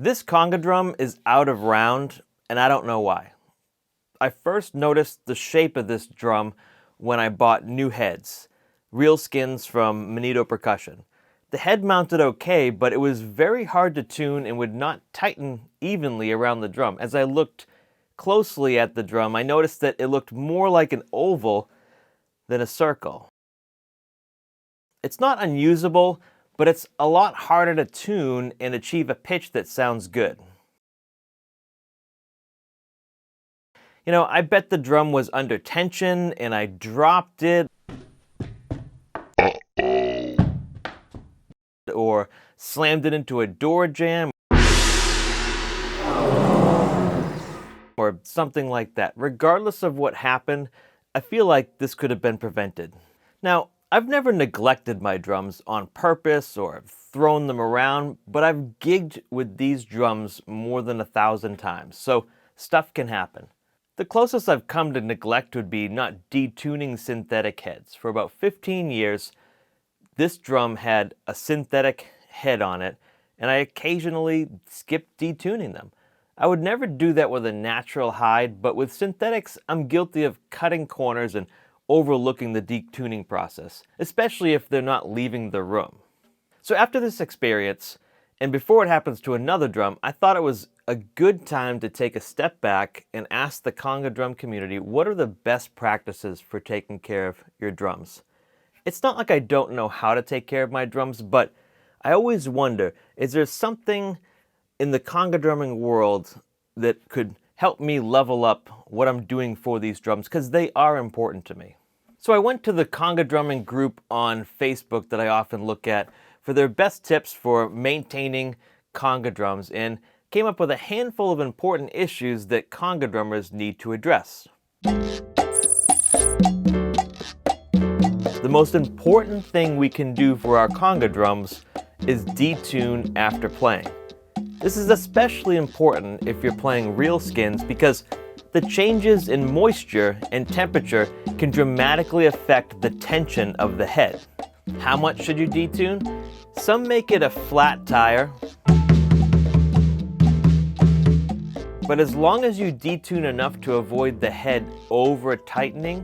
This conga drum is out of round, and I don't know why. I first noticed the shape of this drum when I bought new heads, real skins from Manito Percussion. The head mounted okay, but it was very hard to tune and would not tighten evenly around the drum. As I looked closely at the drum, I noticed that it looked more like an oval than a circle. It's not unusable, but it's a lot harder to tune and achieve a pitch that sounds good. You know, I bet the drum was under tension and I dropped it. Or slammed it into a door jamb. Or something like that. Regardless of what happened, I feel like this could have been prevented. Now, I've never neglected my drums on purpose or thrown them around, but I've gigged with these drums more than 1,000 times, so stuff can happen. The closest I've come to neglect would be not detuning synthetic heads. For about 15 years, this drum had a synthetic head on it, and I occasionally skipped detuning them. I would never do that with a natural hide, but with synthetics, I'm guilty of cutting corners and overlooking the detuning process, especially if they're not leaving the room. So after this experience, and before it happens to another drum, I thought it was a good time to take a step back and ask the conga drum community what are the best practices for taking care of your drums. It's not like I don't know how to take care of my drums, but I always wonder, is there something in the conga drumming world that could help me level up what I'm doing for these drums, because they are important to me. So I went to the conga drumming group on Facebook that I often look at for their best tips for maintaining conga drums and came up with a handful of important issues that conga drummers need to address. The most important thing we can do for our conga drums is detune after playing. This is especially important if you're playing real skins because the changes in moisture and temperature can dramatically affect the tension of the head. How much should you detune? Some make it a flat tire, but as long as you detune enough to avoid the head over-tightening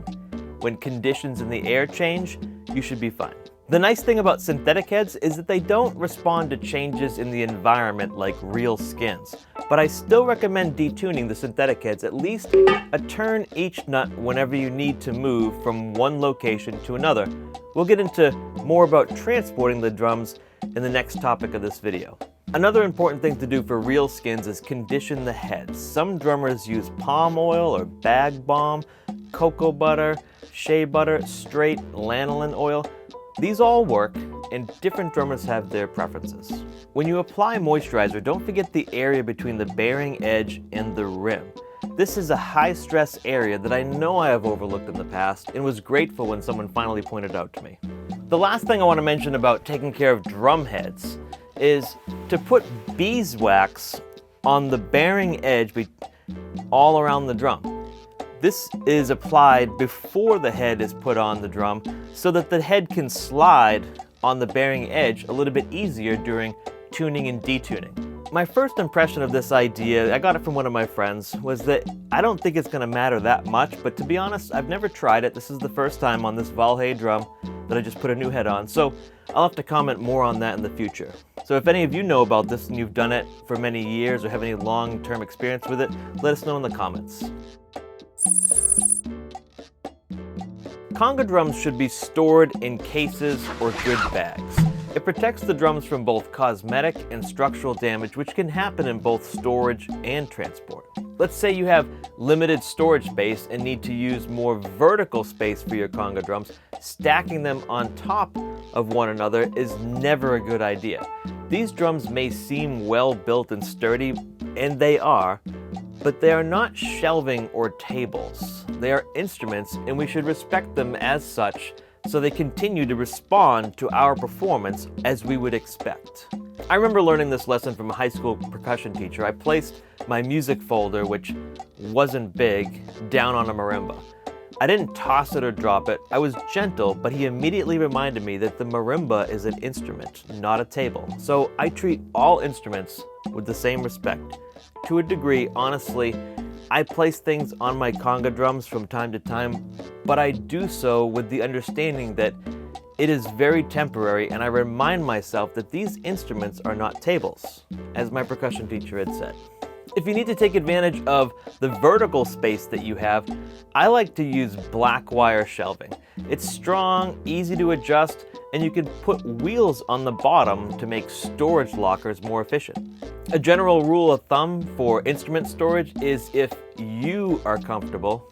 when conditions in the air change, you should be fine. The nice thing about synthetic heads is that they don't respond to changes in the environment like real skins. But I still recommend detuning the synthetic heads at least a turn each nut whenever you need to move from one location to another. We'll get into more about transporting the drums in the next topic of this video. Another important thing to do for real skins is condition the heads. Some drummers use palm oil or bag balm, cocoa butter, shea butter, straight lanolin oil. These all work, and different drummers have their preferences. When you apply moisturizer, don't forget the area between the bearing edge and the rim. This is a high-stress area that I know I have overlooked in the past and was grateful when someone finally pointed out to me. The last thing I want to mention about taking care of drum heads is to put beeswax on the bearing edge all around the drum. This is applied before the head is put on the drum so that the head can slide on the bearing edge a little bit easier during tuning and detuning. My first impression of this idea, I got it from one of my friends, was that I don't think it's going to matter that much, but to be honest, I've never tried it. This is the first time on this Valhay drum that I just put a new head on, so I'll have to comment more on that in the future. So if any of you know about this and you've done it for many years or have any long-term experience with it, let us know in the comments. Conga drums should be stored in cases or good bags. It protects the drums from both cosmetic and structural damage, which can happen in both storage and transport. Let's say you have limited storage space and need to use more vertical space for your conga drums. Stacking them on top of one another is never a good idea. These drums may seem well built and sturdy, and they are, but they are not shelving or tables. They are instruments, and we should respect them as such so they continue to respond to our performance as we would expect. I remember learning this lesson from a high school percussion teacher. I placed my music folder, which wasn't big, down on a marimba. I didn't toss it or drop it. I was gentle, but he immediately reminded me that the marimba is an instrument, not a table. So I treat all instruments with the same respect. To a degree, honestly, I place things on my conga drums from time to time, but I do so with the understanding that it is very temporary, and I remind myself that these instruments are not tables, as my percussion teacher had said. If you need to take advantage of the vertical space that you have, I like to use black wire shelving. It's strong, easy to adjust, and you can put wheels on the bottom to make storage lockers more efficient. A general rule of thumb for instrument storage is if you are comfortable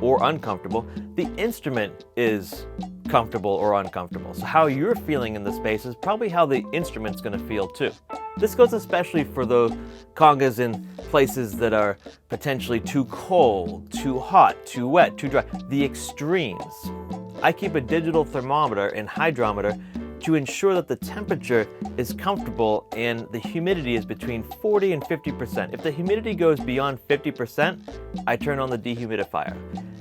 or uncomfortable, the instrument is comfortable or uncomfortable. So how you're feeling in the space is probably how the instrument's going to feel too. This goes especially for the congas in places that are potentially too cold, too hot, too wet, too dry, the extremes. I keep a digital thermometer and hydrometer to ensure that the temperature is comfortable and the humidity is between 40 and 50%. If the humidity goes beyond 50%, I turn on the dehumidifier.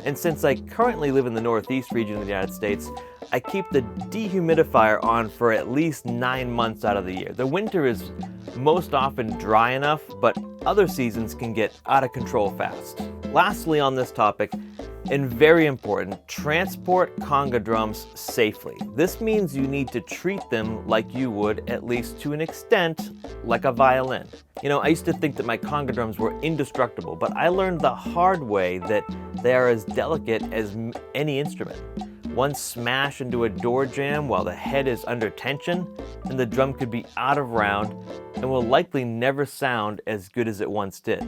And since I currently live in the Northeast region of the United States, I keep the dehumidifier on for at least 9 months out of the year. The winter is most often dry enough, but other seasons can get out of control fast. Lastly on this topic, and very important, transport conga drums safely. This means you need to treat them like you would, at least to an extent, like a violin. You know, I used to think that my conga drums were indestructible, but I learned the hard way that they are as delicate as any instrument. One smash into a door jamb while the head is under tension, and the drum could be out of round and will likely never sound as good as it once did.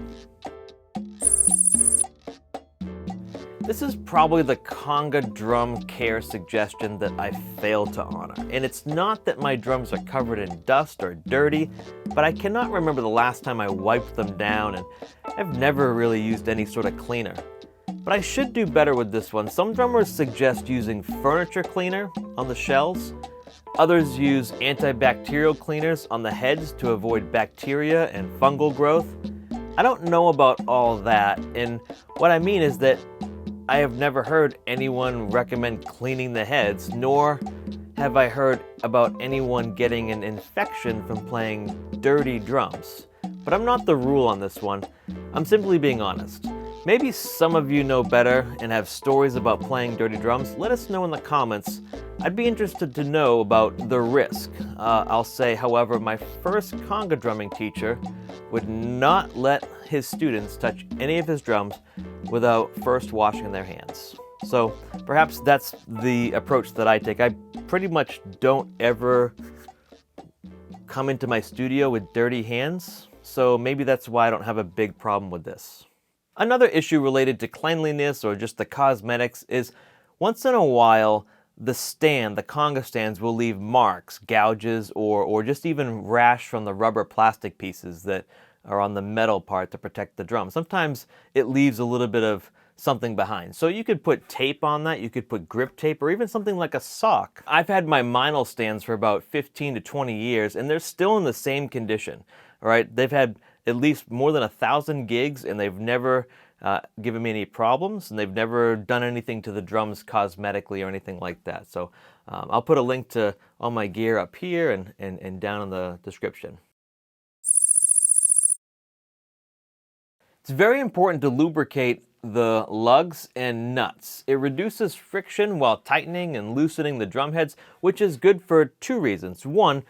This is probably the conga drum care suggestion that I failed to honor. And it's not that my drums are covered in dust or dirty, but I cannot remember the last time I wiped them down, and I've never really used any sort of cleaner. But I should do better with this one. Some drummers suggest using furniture cleaner on the shells. Others use antibacterial cleaners on the heads to avoid bacteria and fungal growth. I don't know about all that, and what I mean is that I have never heard anyone recommend cleaning the heads, nor have I heard about anyone getting an infection from playing dirty drums. But I'm not the rule on this one. I'm simply being honest. Maybe some of you know better and have stories about playing dirty drums. Let us know in the comments. I'd be interested to know about the risk. I'll say, however, my first conga drumming teacher would not let his students touch any of his drums without first washing their hands. So perhaps that's the approach that I take. I pretty much don't ever come into my studio with dirty hands, so maybe that's why I don't have a big problem with this. Another issue related to cleanliness or just the cosmetics is once in a while the conga stands will leave marks, gouges, or just even rash from the rubber plastic pieces that are on the metal part to protect the drum. Sometimes it leaves a little bit of something behind. So you could put tape on that, you could put grip tape, or even something like a sock. I've had my Meinl stands for about 15 to 20 years, and they're still in the same condition. All right, they've had at least more than 1,000 gigs, and they've never given me any problems, and they've never done anything to the drums cosmetically or anything like that. So I'll put a link to all my gear up here and down in the description. It's very important to lubricate the lugs and nuts. It reduces friction while tightening and loosening the drum heads, which is good for two reasons. One,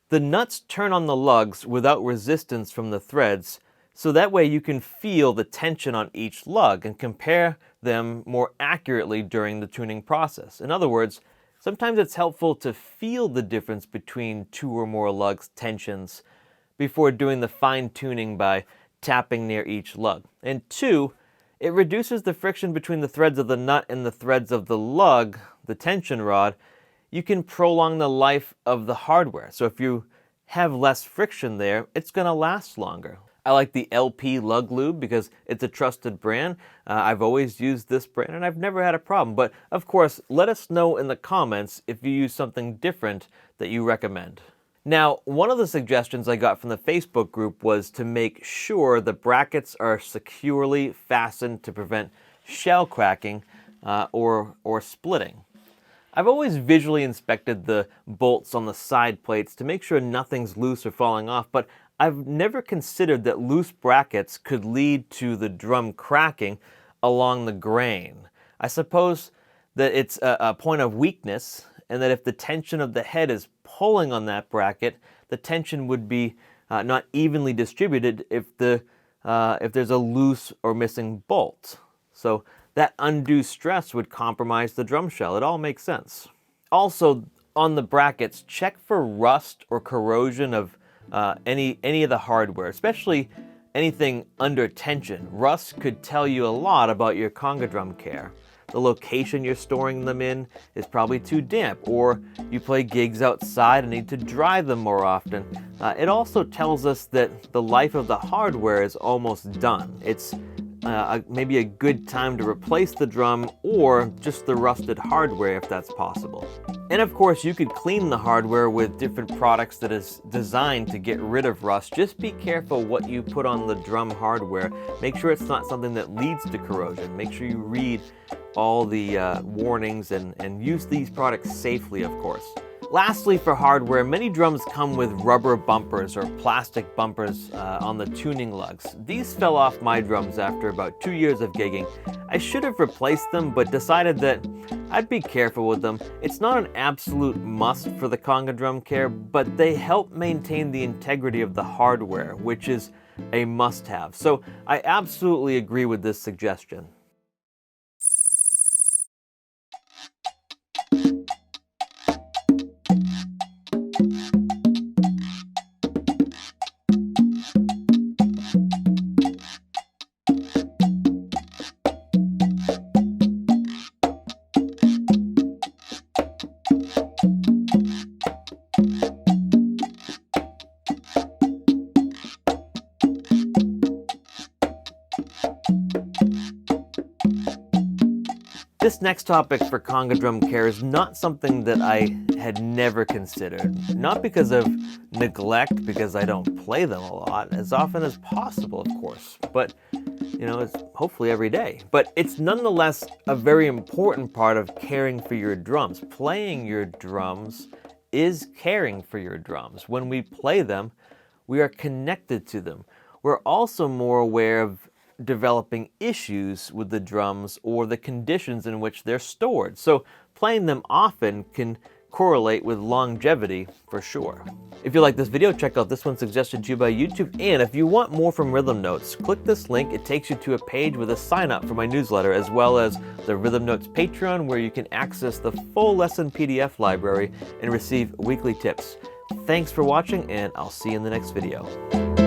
the nuts turn on the lugs without resistance from the threads, so that way you can feel the tension on each lug and compare them more accurately during the tuning process. In other words, sometimes it's helpful to feel the difference between two or more lugs' tensions before doing the fine tuning by tapping near each lug. And two, it reduces the friction between the threads of the nut and the threads of the lug, the tension rod. You can prolong the life of the hardware. So if you have less friction there, it's going to last longer. I like the LP Lug Lube because it's a trusted brand. I've always used this brand and I've never had a problem. But of course, let us know in the comments if you use something different that you recommend. Now, one of the suggestions I got from the Facebook group was to make sure the brackets are securely fastened to prevent shell cracking or splitting. I've always visually inspected the bolts on the side plates to make sure nothing's loose or falling off, but I've never considered that loose brackets could lead to the drum cracking along the grain. I suppose that it's a point of weakness, and that if the tension of the head is pulling on that bracket, the tension would be not evenly distributed if there's a loose or missing bolt. So that undue stress would compromise the drum shell. It all makes sense. Also, on the brackets, check for rust or corrosion of any of the hardware, especially anything under tension. Rust could tell you a lot about your Conga drum care. The location you're storing them in is probably too damp, or you play gigs outside and need to dry them more often. It also tells us that the life of the hardware is almost done. It's maybe a good time to replace the drum or just the rusted hardware if that's possible. And of course, you could clean the hardware with different products that is designed to get rid of rust. Just be careful what you put on the drum hardware. Make sure it's not something that leads to corrosion. Make sure you read all the warnings and use these products safely, of course. Lastly, for hardware, many drums come with rubber bumpers or plastic bumpers on the tuning lugs. These fell off my drums after about 2 years of gigging. I should have replaced them, but decided that I'd be careful with them. It's not an absolute must for the Conga drum care, but they help maintain the integrity of the hardware, which is a must-have. So I absolutely agree with this suggestion. This next topic for Conga drum care is not something that I had never considered. Not because of neglect, because I don't play them a lot, as often as possible, of course, but it's hopefully every day. But it's nonetheless a very important part of caring for your drums. Playing your drums is caring for your drums. When we play them, we are connected to them. We're also more aware of developing issues with the drums or the conditions in which they're stored. So playing them often can correlate with longevity for sure. If you like this video, check out this one suggested to you by YouTube. And if you want more from Rhythm Notes, click this link. It takes you to a page with a sign up for my newsletter, as well as the Rhythm Notes Patreon, where you can access the full lesson PDF library and receive weekly tips. Thanks for watching, and I'll see you in the next video.